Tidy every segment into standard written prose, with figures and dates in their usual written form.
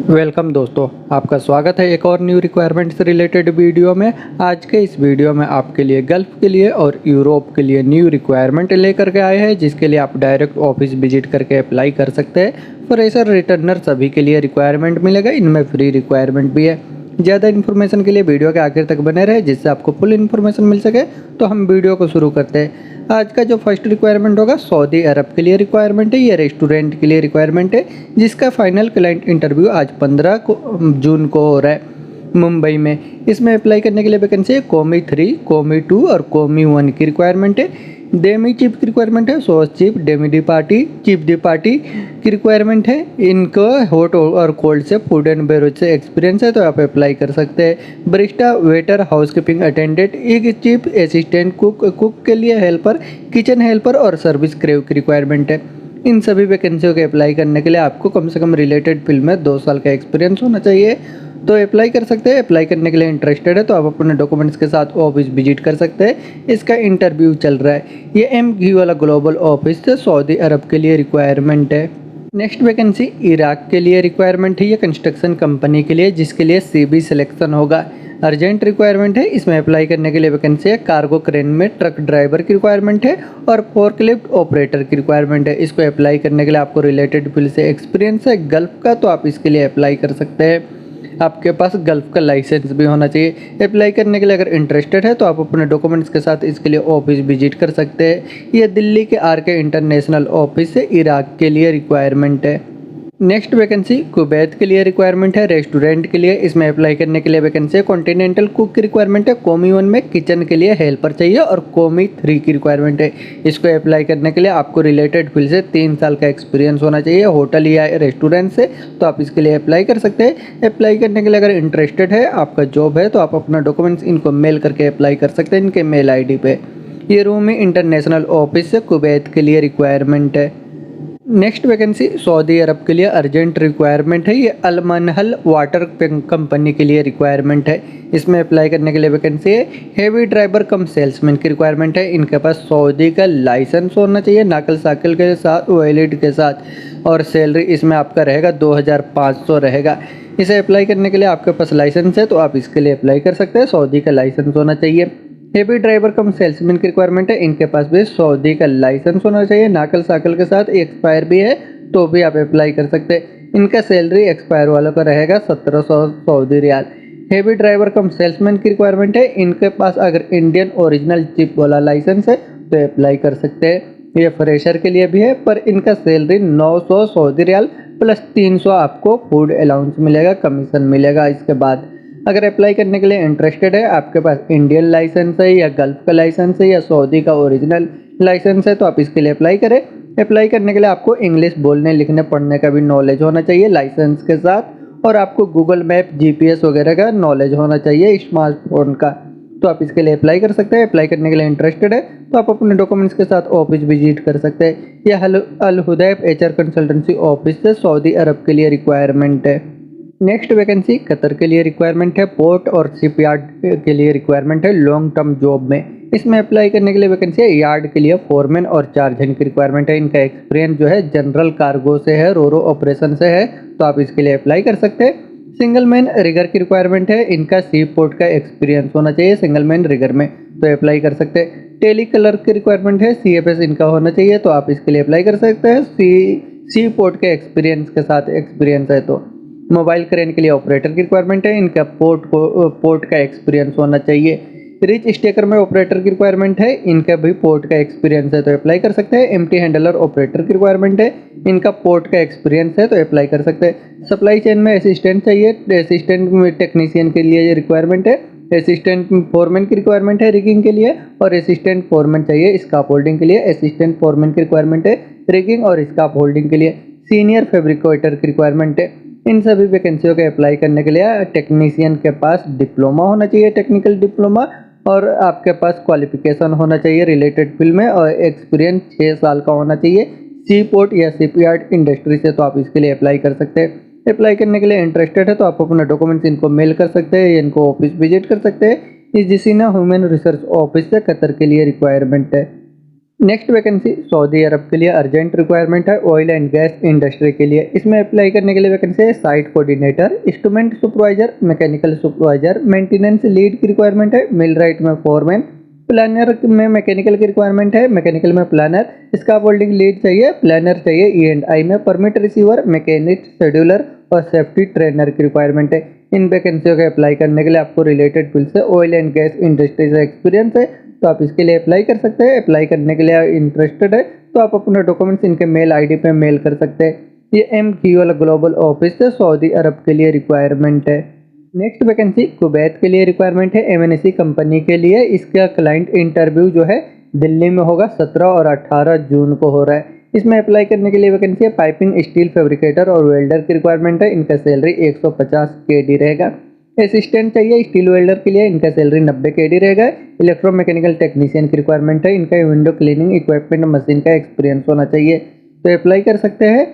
Welcome दोस्तों, आपका स्वागत है एक और न्यू रिक्वायरमेंट से रिलेटेड वीडियो में। आज के इस वीडियो में आपके लिए गल्फ के लिए और यूरोप के लिए न्यू रिक्वायरमेंट लेकर के आए हैं, जिसके लिए आप डायरेक्ट ऑफिस विजिट करके अप्लाई कर सकते हैं। फ्रेशर रिटर्नर सभी के लिए रिक्वायरमेंट मिलेगा, इनमें फ्री रिक्वायरमेंट भी है। ज़्यादा इन्फॉर्मेशन के लिए वीडियो के आखिर तक बने रहे, जिससे आपको फुल इन्फॉर्मेशन मिल सके। तो हम वीडियो को शुरू करते हैं। आज का जो फर्स्ट रिक्वायरमेंट होगा सऊदी अरब के लिए रिक्वायरमेंट है। ये रेस्टोरेंट के लिए रिक्वायरमेंट है, जिसका फाइनल क्लाइंट इंटरव्यू आज 15 जून को हो रहा है मुंबई में। इसमें अप्लाई करने के लिए वैकेंसी है कॉमी 3, कॉमी 2 और कॉमी 1 की रिक्वायरमेंट है। डेमी चीफ की रिक्वायरमेंट है, source chief, Demi D party, chief D party की रिक्वायरमेंट है। इनको हॉट और कोल्ड से फूड एंड बेवरेज से एक्सपीरियंस है, तो आप अप्लाई कर सकते हैं। बरिस्टा, वेटर, हाउसकीपिंग अटेंडेंट, एक चीफ असिस्टेंट, कुक के लिए हेल्पर, किचन हेल्पर और सर्विस क्रू की रिक्वायरमेंट है। इन सभी वैकेंसियों के अप्लाई करने के लिए आपको कम से कम रिलेटेड फील्ड में 2 साल का एक्सपीरियंस होना चाहिए, तो अप्लाई कर सकते हैं। अप्लाई करने के लिए इंटरेस्टेड है तो आप अपने डॉक्यूमेंट्स के साथ ऑफिस विजिट कर सकते हैं। इसका इंटरव्यू चल रहा है। ये MQ वाला ग्लोबल ऑफिस से सऊदी अरब के लिए रिक्वायरमेंट है। नेक्स्ट वैकेंसी इराक के लिए रिक्वायरमेंट है। ये कंस्ट्रक्शन कंपनी के लिए, जिसके लिए CV सिलेक्शन होगा। अर्जेंट रिक्वायरमेंट है। इसमें अप्लाई करने के लिए वैकेंसी है कार्गो क्रेन में ट्रक ड्राइवर की रिक्वायरमेंट है और फोर्कलिफ्ट ऑपरेटर की रिक्वायरमेंट है। इसको अप्लाई करने के लिए आपको रिलेटेड फील्ड से एक्सपीरियंस है गल्फ का, तो आप इसके लिए अप्लाई कर सकते हैं। आपके पास गल्फ का लाइसेंस भी होना चाहिए। अप्लाई करने के लिए अगर इंटरेस्टेड है तो आप अपने डॉक्यूमेंट्स के साथ इसके लिए ऑफिस विजिट कर सकते हैं। ये दिल्ली के RK इंटरनेशनल ऑफिस से इराक के लिए रिक्वायरमेंट है। नेक्स्ट वैकेंसी कुवैत के लिए रिक्वायरमेंट है, रेस्टोरेंट के लिए। इसमें अप्लाई करने के लिए वैकेंसी है कॉन्टिनेंटल कुक की रिक्वायरमेंट है। कॉमी 1 में किचन के लिए हेल्पर चाहिए और कॉमी 3 की रिक्वायरमेंट है। इसको अप्लाई करने के लिए आपको रिलेटेड फील्ड से 3 साल का एक्सपीरियंस होना चाहिए होटल या रेस्टोरेंट से, तो आप इसके लिए अप्लाई कर सकते हैं। अप्लाई करने के लिए अगर इंटरेस्टेड है, आपका जॉब है, तो आप अपना डॉक्यूमेंट्स इनको मेल करके अप्लाई कर सकते हैं इनके मेल ID पे। ये रूमी इंटरनेशनल ऑफिस से कुवैत के लिए रिक्वायरमेंट है। नेक्स्ट वैकेंसी सऊदी अरब के लिए अर्जेंट रिक्वायरमेंट है। ये अल मनहल वाटर कंपनी के लिए रिक्वायरमेंट है। इसमें अप्लाई करने के लिए वैकेंसी है हेवी ड्राइवर कम सेल्समैन की रिक्वायरमेंट है। इनके पास सऊदी का लाइसेंस होना चाहिए नाकल साइकिल के साथ, वैलिड के साथ, और सैलरी इसमें आपका रहेगा 2500 रहेगा। इसे अप्लाई करने के लिए आपके पास लाइसेंस है तो आप इसके लिए अप्लाई कर सकते हैं। सऊदी का लाइसेंस होना चाहिए। हेवी ड्राइवर कम सेल्समैन की रिक्वायरमेंट है। इनके पास भी सऊदी का लाइसेंस होना चाहिए नाकल साइकिल के साथ, एक्सपायर भी है तो भी आप अप्लाई कर सकते हैं। इनका सैलरी एक्सपायर वालों का रहेगा 1700 सऊदी रियाल। हेवी ड्राइवर कम सेल्समैन की रिक्वायरमेंट है। इनके पास अगर इंडियन ओरिजिनल चिप वाला लाइसेंस है तो अप्लाई कर सकते हैं। ये फ्रेशर के लिए भी है, पर इनका सैलरी 900 सऊदी रियाल प्लस 300 आपको फूड अलाउंस मिलेगा, कमीशन मिलेगा इसके बाद। अगर अप्लाई करने के लिए इंटरेस्टेड है, आपके पास इंडियन लाइसेंस है या गल्फ का लाइसेंस है या सऊदी का ओरिजिनल लाइसेंस है, तो आप इसके लिए अप्लाई करें। अप्लाई करने के लिए आपको इंग्लिश बोलने लिखने पढ़ने का भी नॉलेज होना चाहिए लाइसेंस के साथ, और आपको गूगल मैप GPS वगैरह का नॉलेज होना चाहिए स्मार्टफोन का, तो आप इसके लिए अप्लाई कर सकते हैं। अप्लाई करने के लिए इंटरेस्टेड है तो आप अपने डॉक्यूमेंट्स के साथ ऑफिस विजिट कर सकते हैं। यह अल हुदैफ HR कंसल्टेंसी ऑफिस से सऊदी अरब के लिए रिक्वायरमेंट है। नेक्स्ट वैकेंसी कतर के लिए रिक्वायरमेंट है। पोर्ट और शिपयार्ड के लिए रिक्वायरमेंट है लॉन्ग टर्म जॉब में। इसमें अप्लाई करने के लिए वैकेंसी है यार्ड के लिए फोरमैन और 4 जन की रिक्वायरमेंट है। इनका एक्सपीरियंस जो है जनरल कार्गो से है, रोरो ऑपरेशन से है, तो आप इसके लिए अप्लाई कर सकते हैं। सिंगल मैन रिगर की रिक्वायरमेंट है। इनका सी पोर्ट का एक्सपीरियंस होना चाहिए सिंगल मैन रिगर में, तो अप्लाई कर सकते हैं। टेली कलर की रिक्वायरमेंट है। CFS इनका होना चाहिए, तो आप इसके लिए अप्लाई कर सकते हैं। सी पोर्ट के एक्सपीरियंस के साथ एक्सपीरियंस है तो। मोबाइल क्रेन के लिए ऑपरेटर की रिक्वायरमेंट है। इनका पोर्ट का एक्सपीरियंस होना चाहिए। रिच स्टेकर में ऑपरेटर की रिक्वायरमेंट है। इनका भी पोर्ट का एक्सपीरियंस है तो अप्लाई कर सकते हैं। एम्प्टी हैंडलर ऑपरेटर की रिक्वायरमेंट है। इनका पोर्ट का एक्सपीरियंस है तो अप्लाई कर सकते हैं। सप्लाई चेन में असिस्टेंट चाहिए। असिस्टेंट टेक्नीशियन के लिए ये रिक्वायरमेंट है। असिस्टेंट फोरमैन की रिक्वायरमेंट है रिगिंग के लिए, और असिस्टेंट फोरमैन चाहिए स्काफ होल्डिंग के लिए। असिस्टेंट फोरमैन की रिक्वायरमेंट है रिगिंग और स्काफ होल्डिंग के लिए। सीनियर फैब्रिकेटर की रिक्वायरमेंट है। इन सभी वैकेंसियों के अप्लाई करने के लिए टेक्नीशियन के पास डिप्लोमा होना चाहिए, टेक्निकल डिप्लोमा, और आपके पास क्वालिफिकेशन होना चाहिए रिलेटेड फील्ड में, और एक्सपीरियंस 6 साल का होना चाहिए सी पोर्ट या शिपयार्ड इंडस्ट्री से, तो आप इसके लिए अप्लाई कर सकते हैं। अप्लाई करने के लिए इंटरेस्टेड है तो आप अपने डॉक्यूमेंट्स इनको मेल कर सकते हैं या इनको ऑफिस विजिट कर सकते हैं। इस जिसीना ह्यूमन रिसोर्स ऑफिस से कतर के लिए रिक्वायरमेंट है। नेक्स्ट वैकेंसी सऊदी अरब के लिए अर्जेंट रिक्वायरमेंट है, ऑयल एंड गैस इंडस्ट्री के लिए। इसमें अप्लाई करने के लिए वैकेंसी है site coordinator, instrument supervisor, mechanical supervisor, maintenance lead की रिक्वायरमेंट है, मिल राइट में फोरमैन, प्लानर में मैकेनिकल की रिक्वायरमेंट है, मैकेनिकल में प्लानर, स्कैफोल्डिंग लीड चाहिए, प्लानर चाहिए, E&I में परमिट रिसीवर, मैकेनिक, शेड्यूलर और सेफ्टी ट्रेनर की रिक्वायरमेंट है। इन वैकेंसियों के अप्लाई करने के लिए आपको रिलेटेड फील्ड से ऑयल एंड गैस इंडस्ट्री से एक्सपीरियंस है तो आप इसके लिए अप्लाई कर सकते हैं। अप्लाई करने के लिए इंटरेस्टेड है तो आप अपने डॉक्यूमेंट्स इनके मेल आईडी पे मेल कर सकते हैं। ये MQL ग्लोबल ऑफिस से सऊदी अरब के लिए रिक्वायरमेंट है। नेक्स्ट वैकेंसी कुवैत के लिए रिक्वायरमेंट है, MNC कंपनी के लिए। इसका क्लाइंट इंटरव्यू जो है दिल्ली में होगा, 17 और 18 जून को हो रहा है। इसमें अप्लाई करने के लिए वैकेंसी है पाइपिंग, स्टील फैब्रिकेटर और वेल्डर की रिक्वायरमेंट है। इनका सैलरी 150 KD रहेगा। असिस्टेंट चाहिए स्टील वेल्डर के लिए, इनका सैलरी 90 KD रहेगा। इलेक्ट्रोमैकेनिकल टेक्नीशियन की रिक्वायरमेंट है, इनका विंडो क्लीनिंग इक्विपमेंट मशीन का एक्सपीरियंस होना चाहिए तो अप्लाई कर सकते हैं।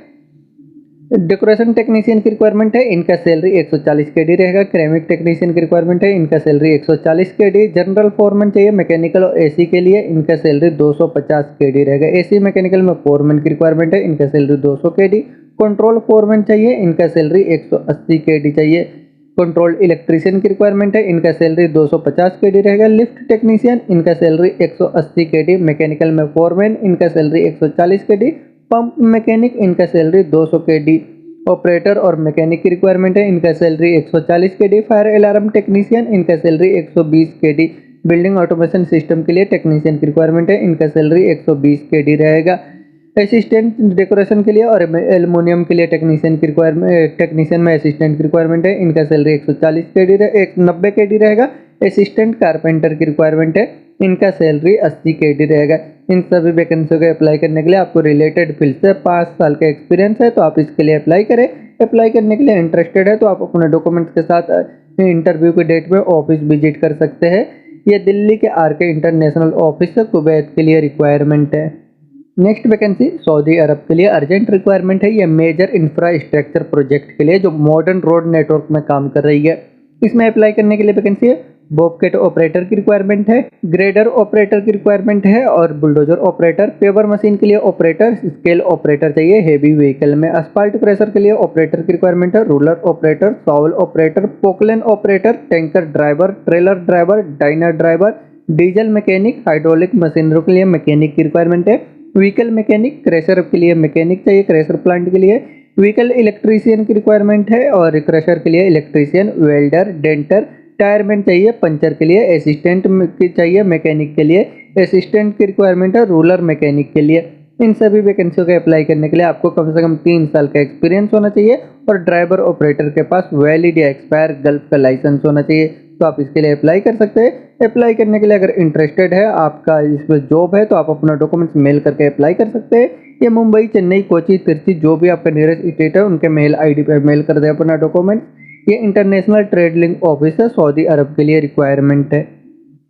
डेकोरेशन टेक्नीशियन की रिक्वायरमेंट है, इनका सैलरी 140 KD रहेगा। केरेमिक टेक्नीशियन की रिक्वायरमेंट है, इनका सैलरी 140 KD। जनरल फोरमैन चाहिए मैकेनिकल और AC के लिए, इनका सैलरी 250 KD रहेगा। AC मैकेनिकल में फोरमैन की रिक्वायरमेंट है, इनका सैलरी 200 KD। कंट्रोल फोरमैन चाहिए, इनका सैलरी 180 KD चाहिए। कंट्रोल इलेक्ट्रीशियन की रिक्वायरमेंट है, इनका सैलरी 250 KD रहेगा। लिफ्ट टेक्नीशियन, इनका सैलरी 180 KD। मैकेनिकल में फोरमैन, इनका सैलरी 140 KD। पंप मैकेनिक, इनका सैलरी 200 KD। ऑपरेटर और मैकेनिक की रिक्वायरमेंट है, इनका salary 140 KD। Fire alarm technician, इनका salary 120 KD। Building automation system के लिए टेक्नीशियन की रिक्वायरमेंट है, इनका सैलरी 120 KD रहेगा। असिस्टेंट डेकोरेशन के लिए और एल्युमिनियम के लिए टेक्नीशियन की रिक्वायरमेंट, टेक्नीशियन में असिस्टेंट की रिक्वायरमेंट है, इनका सैलरी 140 KD 90 KD रहेगा। असिस्टेंट कारपेंटर की रिक्वायरमेंट है, इनका सैलरी 80 KD रहेगा। इन सभी वैकेंसियों के अप्लाई करने के लिए आपको रिलेटेड फील्ड से 5 साल का एक्सपीरियंस है तो आप इसके लिए अप्लाई करें। अप्लाई करने के लिए इंटरेस्टेड है तो आप अपने डॉक्यूमेंट्स के साथ इंटरव्यू की डेट में ऑफिस विजिट कर सकते हैं। ये दिल्ली के RK इंटरनेशनल ऑफिस से कुवैत के लिए रिक्वायरमेंट है। नेक्स्ट वैकेंसी सऊदी अरब के लिए अर्जेंट रिक्वायरमेंट है, ये मेजर इंफ्रास्ट्रक्चर प्रोजेक्ट के लिए जो मॉडर्न रोड नेटवर्क में काम कर रही है। इसमें अप्लाई करने के लिए वैकेंसी है बॉबकेट ऑपरेटर की रिक्वायरमेंट है, ग्रेडर ऑपरेटर की रिक्वायरमेंट है और बुलडोजर ऑपरेटर। पेवर मशीन के लिए ऑपरेटर, स्केल ऑपरेटर चाहिए हेवी व्हीकल में। असफाल्ट क्रेशर के लिए ऑपरेटर की रिक्वायरमेंट है, ruler operator, shovel operator, Poclain operator, tanker driver, trailer driver, dinar driver, diesel mechanic, hydraulic machinery के लिए मैकेनिक की रिक्वायरमेंट है। व्हीकल मैकेनिक, क्रेशर के लिए मैकेनिक चाहिए, क्रेशर प्लांट के लिए। व्हीकल इलेक्ट्रीशियन की रिक्वायरमेंट है और क्रेशर के लिए इलेक्ट्रीशियन, वेल्डर, डेंटर, टायरमैन चाहिए, पंचर के लिए असिस्टेंट की चाहिए, मैकेनिक के लिए असिस्टेंट की रिक्वायरमेंट है, रूलर मैकेनिक के लिए। इन सभी वैकेंसियों के अप्लाई करने के लिए आपको कम से कम 3 साल का एक्सपीरियंस होना चाहिए और ड्राइवर ऑपरेटर के पास वैलिड या एक्सपायर गल्फ का लाइसेंस होना चाहिए तो आप इसके लिए अप्लाई कर सकते हैं। अप्लाई करने के लिए अगर इंटरेस्टेड है, आपका इसमें जॉब है तो आप अपना डॉक्यूमेंट्स मेल करके अप्लाई कर सकते हैं। ये मुंबई, चेन्नई, कोची, तिरुचि जो भी आपका नियरेस्ट स्टेट है उनके मेल ID पे मेल कर दे अपना डॉक्यूमेंट। ये इंटरनेशनल ट्रेड लिंक ऑफिस है, सऊदी अरब के लिए रिक्वायरमेंट है।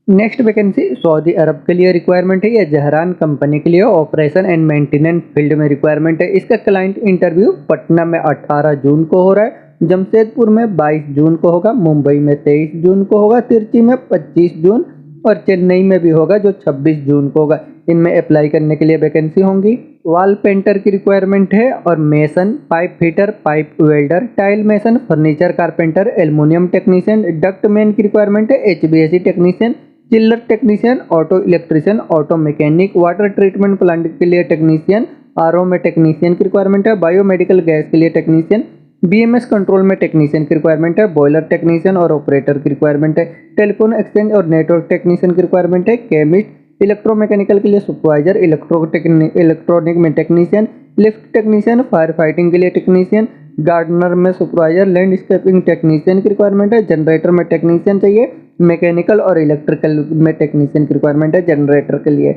नेक्स्ट वैकेंसी सऊदी अरब के लिए रिक्वायरमेंट है, ये जहरान कंपनी के लिए ऑपरेशन एंड मेंटेनेंस फील्ड में रिक्वायरमेंट है। इसका क्लाइंट इंटरव्यू पटना में 18 जून को हो रहा है, जमशेदपुर में 22 जून को होगा, मुंबई में 23 जून को होगा, तिरुचि में 25 जून और चेन्नई में भी होगा जो 26 जून को होगा। इनमें अप्लाई करने के लिए वैकेंसी होंगी। वॉल पेंटर की रिक्वायरमेंट है और mason, pipe fitter, pipe welder, tile mason, furniture carpenter, aluminium technician, duct man की रिक्वायरमेंट है, HVAC टेक्नीशियन, चिल्लर technician, auto electrician, auto mechanic, water treatment plant के लिए टेक्नीशियन, RO में टेक्नीशियन की रिक्वायरमेंट है, बायोमेडिकल गैस के लिए टेक्नीशियन, BMS कंट्रोल में टेक्नीशियन की रिक्वायरमेंट है, बॉयलर टेक्नीशियन और ऑपरेटर की रिक्वायरमेंट है, टेलीफोन एक्सचेंज और नेटवर्क टेक्नीशियन की रिक्वायरमेंट है, केमिस्ट, इलेक्ट्रोमैकेनिकल के लिए सुपरवाइजर, इलेक्ट्रॉनिक में technician, lift technician, fire fighting के लिए टेक्नीशियन, गार्डनर में सुपरवाइजर, लैंडस्केपिंग टेक्नीशियन की रिक्वायरमेंट है, जनरेटर में टेक्नीशियन चाहिए, मैकेनिकल और इलेक्ट्रिकल में टेक्नीशियन की रिक्वायरमेंट है जनरेटर के लिए,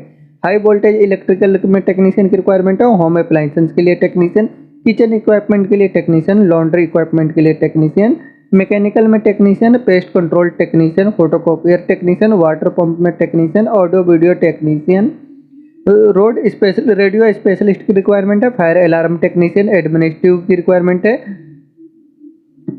हाई वोल्टेज इलेक्ट्रिकल में टेक्नीशियन की रिक्वायरमेंट है, होम अप्लायंसेस के लिए टेक्नीशियन, किचन इक्विपमेंट के लिए टेक्नीशियन, लॉन्ड्री इक्विपमेंट के लिए टेक्नीशियन, मैकेनिकल में technician, pest control technician, photocopier technician, water pump में technician, audio video technician, road special radio specialist की रिक्वायरमेंट है, फायर अलार्म टेक्नीशियन, एडमिनिस्ट्रेटिव की रिक्वायरमेंट है,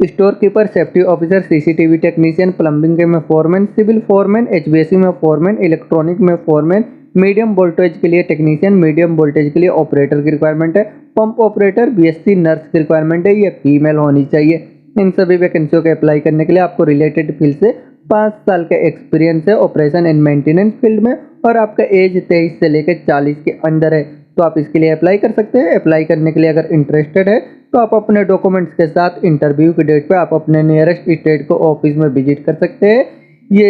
store keeper, safety officer, CCTV technician, plumbing में foreman, civil foreman, HVAC में foreman, electronic में foreman, medium voltage के लिए टेक्नीशियन, मीडियम वोल्टेज के लिए ऑपरेटर की रिक्वायरमेंट है। पंप ऑपरेटर, बीएससी नर्स की रिक्वायरमेंट है, ये फीमेल होनी चाहिए। इन सभी वैकेंसियों के अप्लाई करने के लिए आपको रिलेटेड फील्ड से 5 साल का एक्सपीरियंस है ऑपरेशन एंड मेंटेनेंस फील्ड में, और आपका एज 23 से लेकर 40 के अंदर है, तो आप इसके लिए अप्लाई कर सकते हैं। अप्लाई करने के लिए अगर इंटरेस्टेड है तो आप अपने डॉक्यूमेंट्स के साथ इंटरव्यू की डेट पे आप अपने नियरेस्ट स्टेट को ऑफिस में विजिट कर सकते हैं। ये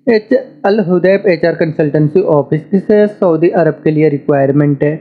एच अल हुदैब HR कंसल्टेंसी ऑफिस से सऊदी अरब के लिए रिक्वायरमेंट है।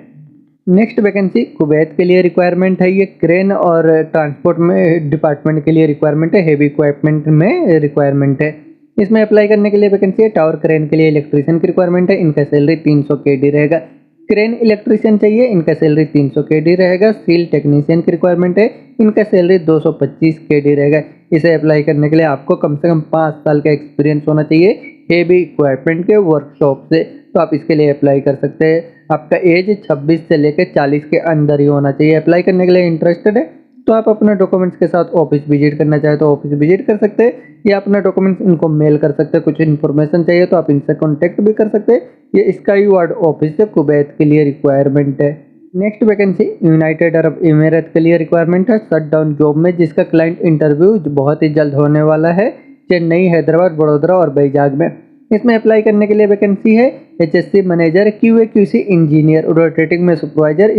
नेक्स्ट वैकेंसी कुवैत के लिए रिक्वायरमेंट है। ये क्रेन और ट्रांसपोर्ट में डिपार्टमेंट के लिए रिक्वायरमेंट है, हेवी इक्विपमेंट में रिक्वायरमेंट है। इसमें अप्लाई करने के लिए वैकेंसी है। टावर क्रेन के लिए इलेक्ट्रीशियन की रिक्वायरमेंट है, इनका सैलरी 300 KD रहेगा। क्रेन इलेक्ट्रीशियन चाहिए, इनका सैलरी 300 KD रहेगा। सील टेक्नीशियन की रिक्वायरमेंट है, इनका सैलरी 225 KD रहेगा। इसे अप्लाई करने के लिए आपको कम से कम 5 साल का एक्सपीरियंस होना चाहिए हेवी इक्विपमेंट के वर्कशॉप से, तो आप इसके लिए अप्लाई कर सकते हैं। आपका एज 26 से लेकर 40 के अंदर ही होना चाहिए। अप्लाई करने के लिए इंटरेस्टेड है तो आप अपने डॉक्यूमेंट्स के साथ ऑफिस विजिट करना चाहे तो ऑफिस विजिट कर सकते हैं, या अपना डॉक्यूमेंट्स इनको मेल कर सकते हैं। कुछ इन्फॉर्मेशन चाहिए तो आप इनसे कॉन्टैक्ट भी कर सकते हैं। ये स्काई वार्ड ऑफिस से कुवैत के लिए रिक्वायरमेंट है। Next vacancy United Arab emirate के लिए रिक्वायरमेंट है शट डाउन जॉब में, जिसका क्लाइंट इंटरव्यू बहुत ही जल्द होने वाला है चेन्नई, हैदराबाद, बड़ोदरा और बैजाग में। इसमें अप्लाई करने के लिए वैकेंसी है HSC manager, QA QC engineer, rotating में सुपरवाइजर,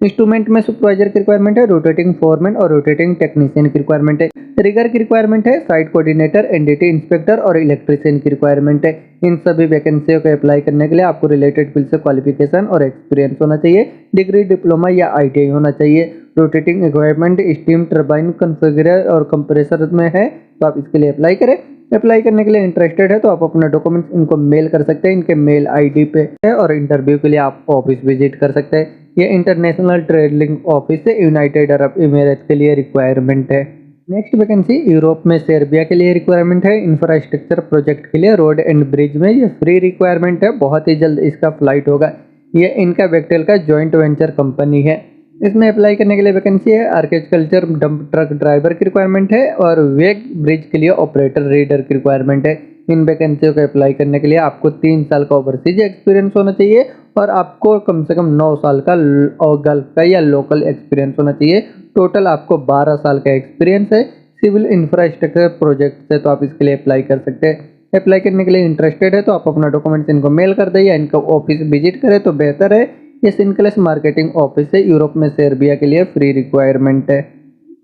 इंस्ट्रूमेंट में सुपरवाइजर की रिक्वायरमेंट है, रोटेटिंग फोरमैन और रोटेटिंग टेक्नीशियन की रिक्वायरमेंट है। रिगर की रिक्वायरमेंट है, साइट कोऑर्डिनेटर, NDT इंस्पेक्टर और इलेक्ट्रीशियन की रिक्वायरमेंट है। इन सभी वैकेंसियों को अप्लाई करने के लिए आपको रिलेटेड फील्ड से क्वालिफिकेशन और एक्सपीरियंस होना चाहिए। डिग्री, डिप्लोमा या ITI होना चाहिए। रोटेटिंग इक्विपमेंट, स्टीम टर्बाइन कॉन्फ़िगरर और कंप्रेसर में है, तो आप इसके लिए अप्लाई करें। अप्लाई करने के लिए इंटरेस्टेड है तो आप अपना डॉक्यूमेंट्स इनको मेल कर सकते हैं, इनके मेल ID पे है, और इंटरव्यू के लिए आप ऑफिस विजिट कर सकते हैं। ये इंटरनेशनल ट्रेड लिंक ऑफिस से यूनाइटेड अरब इमिरेट के लिए रिक्वायरमेंट है। नेक्स्ट वैकेंसी यूरोप में सर्बिया के लिए रिक्वायरमेंट है। इंफ्रास्ट्रक्चर प्रोजेक्ट के लिए रोड एंड ब्रिज में ये फ्री रिक्वायरमेंट है, बहुत ही जल्द इसका फ्लाइट होगा। ये इनका बेक्टेल का जॉइंट वेंचर कंपनी है। इसमें अप्लाई करने के लिए वैकेंसी है। आर्किटेक्चर डंप ट्रक ड्राइवर की रिक्वायरमेंट है, और वेग ब्रिज के लिए ऑपरेटर रीडर की रिक्वायरमेंट है। इन वैकेंसियों को अप्लाई करने के लिए आपको 3 साल का ओवरसीज एक्सपीरियंस होना चाहिए, और आपको कम से कम 9 साल का गल्फ का या लोकल एक्सपीरियंस होना चाहिए। टोटल आपको 12 साल का एक्सपीरियंस है सिविल इंफ्रास्ट्रक्चर प्रोजेक्ट से, तो आप इसके लिए अप्लाई कर सकते हैं। अप्लाई करने के लिए इंटरेस्टेड है तो आप अपना डॉक्यूमेंट्स इनको मेल कर दें या इनका ऑफिस विजिट करें तो बेहतर है। ये सिंक्लेस मार्केटिंग ऑफिस से यूरोप में सर्बिया के लिए फ्री रिक्वायरमेंट है।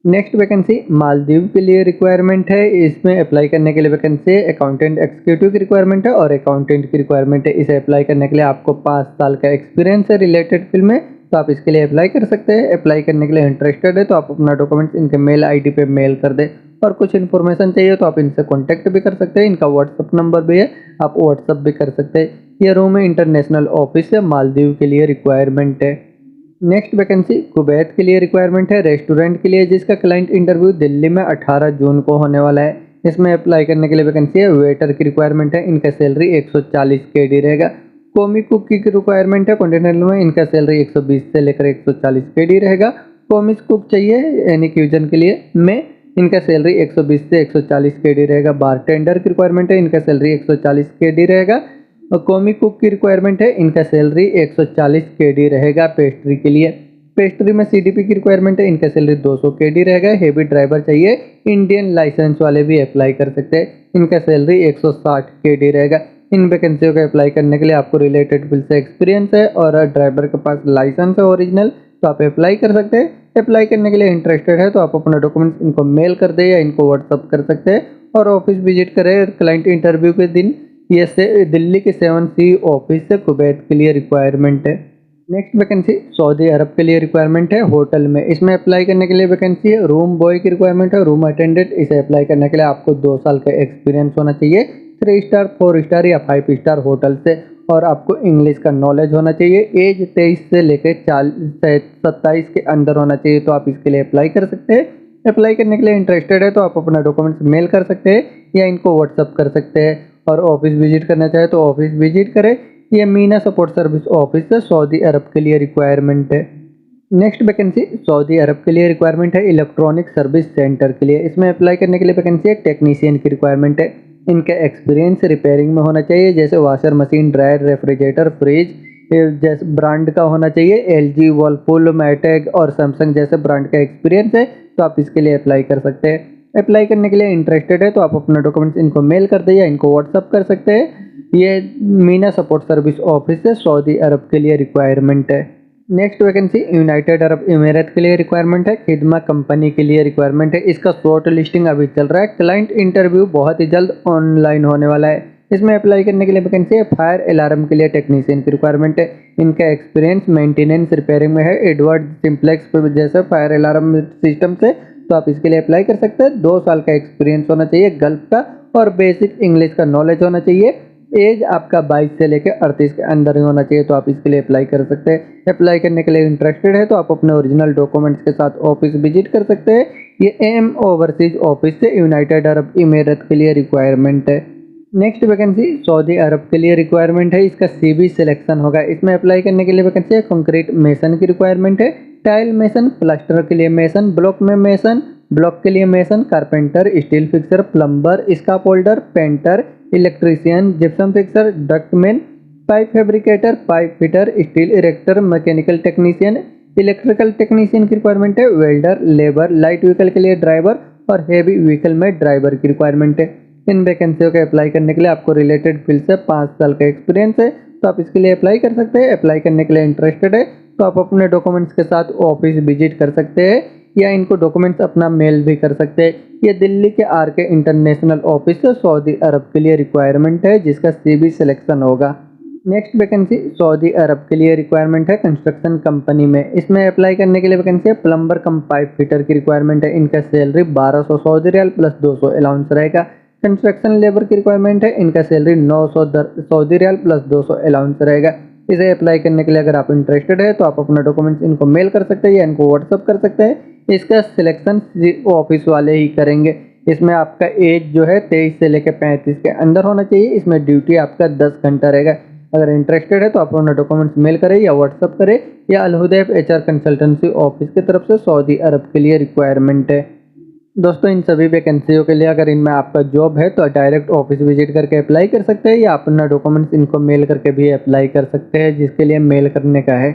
नेक्स्ट वैकेंसी मालदीव के लिए रिक्वायरमेंट है। इसमें अप्लाई करने के लिए वैकेंसी है। अकाउंटेंट एक्जीक्यूटिव की रिक्वायरमेंट है और अकाउंटेंट की रिक्वायरमेंट है। इसे अप्लाई करने के लिए आपको 5 साल का एक्सपीरियंस है रिलेटेड फील्ड में, तो आप इसके लिए अप्लाई कर सकते हैं। अप्लाई करने के लिए इंटरेस्टेड है तो आप अपना डॉक्यूमेंट्स इनके मेल ID पे मेल कर दें, और कुछ इन्फॉर्मेशन चाहिए तो आप इनसे कॉन्टैक्ट भी कर सकते हैं। इनका व्हाट्सअप नंबर भी है, आप व्हाट्सअप भी कर सकते हैं। ये रूम इंटरनेशनल ऑफिस है, मालदीव के लिए रिक्वायरमेंट है। नेक्स्ट वैकेंसी कुवैत के लिए रिक्वायरमेंट है, रेस्टोरेंट के लिए, जिसका क्लाइंट इंटरव्यू दिल्ली में 18 जून को होने वाला है। इसमें अप्लाई करने के लिए वैकेंसी है। वेटर की रिक्वायरमेंट है, इनका सैलरी 140 KD रहेगा। कॉमी कुक की रिक्वायरमेंट है कॉन्टिनेंटल में, इनका सैलरी 120 से लेकर 140 KD रहेगा। कॉमिस कुक चाहिए यानी क्यूजन के लिए में, इनका सैलरी 120 से 140 KD रहेगा। बारटेंडर की रिक्वायरमेंट है, इनका सैलरी 140 KD रहेगा। और कॉमी कुक की रिक्वायरमेंट है, इनका सैलरी 140 KD रहेगा। पेस्ट्री के लिए, पेस्ट्री में CDP की रिक्वायरमेंट है, इनका सैलरी 200 KD रहेगा। हेवी ड्राइवर चाहिए, इंडियन लाइसेंस वाले भी अप्लाई कर सकते हैं, इनका सैलरी 160 KD रहेगा। इन वैकेंसियों को अप्लाई करने के लिए आपको रिलेटेड फील्ड से एक्सपीरियंस है और ड्राइवर के पास लाइसेंस है ओरिजिनल, तो आप अप्लाई कर सकते हैं। अप्लाई करने के लिए इंटरेस्टेड है तो आप अपना डॉक्यूमेंट्स इनको मेल कर दें या इनको व्हाट्सअप कर सकते हैं, और ऑफिस विजिट करें क्लाइंट इंटरव्यू के दिन। ये से दिल्ली के 7C ऑफिस से कुवैत के लिए रिक्वायरमेंट है। नेक्स्ट वैकेंसी सऊदी अरब के लिए रिक्वायरमेंट है होटल में। इसमें अप्लाई करने के लिए वैकेंसी है। रूम बॉय की रिक्वायरमेंट है, रूम अटेंडेंट। इसे अप्लाई करने के लिए आपको 2 साल का एक्सपीरियंस होना चाहिए 3 स्टार, 4 स्टार या 5 स्टार होटल से, और आपको इंग्लिश का नॉलेज होना चाहिए। एज 23 से लेकर 27 के अंदर होना चाहिए, तो आप इसके लिए अप्लाई कर सकते हैं। अप्लाई करने के लिए इंटरेस्टेड है तो आप अपना डॉक्यूमेंट्स मेल कर सकते हैं या इनको व्हाट्सअप कर सकते हैं, और ऑफिस विजिट करना चाहे तो ऑफिस विजिट करें। ये मीना सपोर्ट सर्विस ऑफिस है, सऊदी अरब के लिए रिक्वायरमेंट है। नेक्स्ट वैकेंसी सऊदी अरब के लिए रिक्वायरमेंट है इलेक्ट्रॉनिक सर्विस सेंटर के लिए। इसमें अप्लाई करने के लिए वैकेंसी है टेक्नीशियन की रिक्वायरमेंट है। इनका एक्सपीरियंस रिपेयरिंग में होना चाहिए, जैसे washer machine, dryer, refrigerator, fridge जैसे ब्रांड का होना चाहिए। एलजी, वर्लपूल, मैटेक और सैमसंग जैसे ब्रांड का एक्सपीरियंस है तो आप इसके लिए अप्लाई कर सकते हैं। अप्लाई करने के लिए इंटरेस्टेड है तो आप अपना डॉक्यूमेंट्स इनको मेल कर दे या इनको व्हाट्सअप कर सकते हैं। ये मीना सपोर्ट सर्विस ऑफिस से सऊदी अरब के लिए रिक्वायरमेंट है। Next vacancy United Arab emirate के लिए रिक्वायरमेंट है। खिदमा कंपनी के लिए रिक्वायरमेंट है। इसका शॉर्ट लिस्टिंग अभी चल रहा है। क्लाइंट इंटरव्यू बहुत ही जल्द ऑनलाइन होने वाला है। इसमें अप्लाई करने के लिए वैकेंसी है। फायर अलार्म के लिए टेक्नीशियन की रिक्वायरमेंट है। इनका एक्सपीरियंस मेंटेनेंस रिपेयरिंग में है, एडवर्ड सिंप्लेक्स जैसे फायर अलार्म सिस्टम से, तो आप इसके लिए अप्लाई कर सकते हैं। 2 साल का एक्सपीरियंस होना चाहिए गल्फ का और बेसिक इंग्लिश का नॉलेज होना चाहिए। एज आपका 22 से लेकर 38 के अंदर ही होना चाहिए तो आप इसके लिए अप्लाई कर सकते हैं। अप्लाई करने के लिए इंटरेस्टेड है तो आप अपने ओरिजिनल डॉक्यूमेंट्स के साथ ऑफिस विजिट कर सकते हैं। ये एम ओवरसीज ऑफिस से यूनाइटेड अरब इमिरेट के लिए रिक्वायरमेंट है। नेक्स्ट वैकेंसी सऊदी अरब के लिए रिक्वायरमेंट है। इसका सीबी सिलेक्शन होगा। इसमें अप्लाई करने के लिए वैकेंसी है। कंक्रीट मेसन की रिक्वायरमेंट है। टाइल मेसन, प्लास्टर के लिए मेसन, ब्लॉक में मेसन, ब्लॉक के लिए mason, carpenter, steel fixer, plumber, scaffolder, painter, electrician, gypsum fixer, ductman, pipe fabricator, pipe fitter, steel erector, mechanical technician, electrical technician की requirement है। Welder, labour, light vehicle के लिए driver और heavy vehicle में driver की requirement है। इन वैकेंसियों के अप्लाई करने के लिए आपको रिलेटेड फील्ड से 5 साल का एक्सपीरियंस है तो आप इसके लिए अप्लाई कर सकते हैं। अप्लाई करने के लिए इंटरेस्टेड है तो आप अपने डॉक्यूमेंट्स के साथ ऑफिस विजिट कर सकते हैं या इनको डॉक्यूमेंट्स अपना मेल भी कर सकते हैं। ये दिल्ली के आरके इंटरनेशनल ऑफिस से सऊदी अरब के लिए रिक्वायरमेंट है जिसका सीबी सिलेक्शन होगा। नेक्स्ट वैकेंसी सऊदी अरब के लिए रिक्वायरमेंट है कंस्ट्रक्शन कंपनी में। इसमें अप्लाई करने के लिए वैकेंसी है। प्लम्बर कम पाइप फिटर की रिक्वायरमेंट है। इनका salary 1200 Saudi riyal plus 200 allowance रहेगा। कंस्ट्रक्शन लेबर की रिक्वायरमेंट है। इनका salary 900 Saudi riyal plus 200 allowance रहेगा। इसे अप्लाई करने के लिए अगर आप इंटरेस्टेड है तो आप अपना डॉक्यूमेंट्स इनको मेल कर सकते हैं या इनको व्हाट्सअप कर सकते हैं। इसका सिलेक्शन ऑफिस वाले ही करेंगे। इसमें आपका एज जो है 23 से लेकर 35 के अंदर होना चाहिए। इसमें ड्यूटी आपका 10 घंटा रहेगा। अगर इंटरेस्टेड है तो आप अपना डॉक्यूमेंट्स मेल करें या व्हाट्सअप करें या अल हुदैफ एचआर कंसल्टेंसी ऑफिस की तरफ से सऊदी अरब के लिए रिक्वायरमेंट है। दोस्तों इन सभी वैकेंसियों के लिए अगर इनमें आपका जॉब है तो डायरेक्ट ऑफिस विजिट करके अप्लाई कर सकते हैं या अपना डॉक्यूमेंट्स इनको मेल करके भी अप्लाई कर सकते हैं, जिसके लिए मेल करने का है।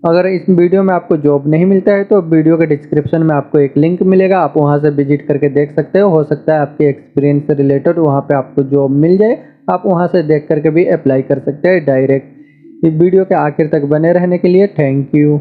अगर इस वीडियो में आपको जॉब नहीं मिलता है तो वीडियो के डिस्क्रिप्शन में आपको एक लिंक मिलेगा, आप वहां से विजिट करके देख सकते हो सकता है आपके एक्सपीरियंस से रिलेटेड वहां पे आपको जॉब मिल जाए। आप वहां से देख करके भी अप्लाई कर सकते हैं डायरेक्ट। इस वीडियो के आखिर तक बने रहने के लिए थैंक यू।